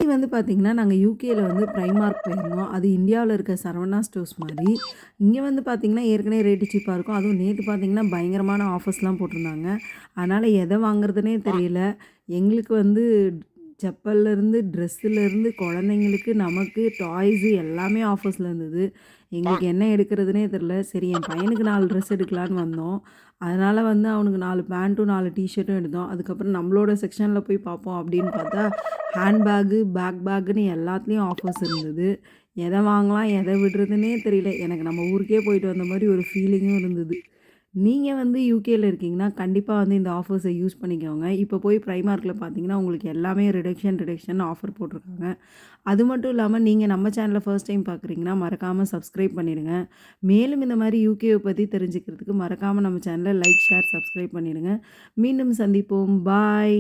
வந்து பார்த்தீங்கன்னா, நாங்க யூகேல வந்து பிரைமார்க் போயிருந்தோம். அது இந்தியாவுல இருக்க சரவணா ஸ்டோர்ஸ் மாரி. இங்க வந்து பார்த்தீங்கன்னா, ஏற்கனவே ரேட்டு சீப்பா இருக்கும். அதுவும் நேத்து பார்த்தீங்கன்னா, பயங்கரமான ஆஃபர்ஸ்லாம் போட்டிருந்தாங்க. அதனால எத வாங்குறதுன்னே தெரியல. எங்களுக்கு வந்து செப்பல்லேருந்து, ட்ரெஸ்ஸுலேருந்து, குழந்தைங்களுக்கு, நமக்கு, டாய்ஸு எல்லாமே ஆஃபர்ஸ்ல இருந்தது. எங்களுக்கு என்ன எடுக்கிறதுன்னே தெரில. சரி என் பையனுக்கு 4 ட்ரெஸ் எடுக்கலான்னு வந்தோம். அதனால வந்து அவனுக்கு 4 பேண்ட்டும், 4 டீ ஷர்ட்டும் எடுத்தோம். அதுக்கப்புறம் நம்மளோட செக்ஷன்ல போய் பார்ப்போம் அப்படின்னு பார்த்தா, பேக்குன்னு எல்லாத்துலயும் ஆஃபர்ஸ் இருந்தது. எத வாங்கலாம், எத விடுறதுன்னே தெரியல. எனக்கு நம்ம ஊருக்கே போயிட்டு வந்த மாரி ஒரு ஃபீலிங்கும் இருந்தது. நீங்க வந்து யூகேல இருக்கீங்கன்னா, கண்டிப்பா வந்து இந்த ஆஃபர்ஸ யூஸ் பண்ணிக்கோங்க. இப்போ போய் பிரைமார்க்ல பார்த்தீங்கன்னா, உங்களுக்கு எல்லாமே ரிடக்ஷன் ஆஃபர் போட்டிருக்காங்க. அது மட்டும் இல்லாம, நீங்க நம்ம சேனல ஃபர்ஸ்ட் டைம் பார்க்குறீங்கன்னா, மறக்காம சப்ஸ்கிரைப் பண்ணிடுங்க. மேலும் இந்த மாரி யூகேவ பத்தி தெரிஞ்சுக்கிறதுக்கு மறக்காம நம்ம சேனல லைக், ஷேர், சப்ஸ்கிரைப் பண்ணிடுங்க. மீண்டும் சந்திப்போம். பாய்.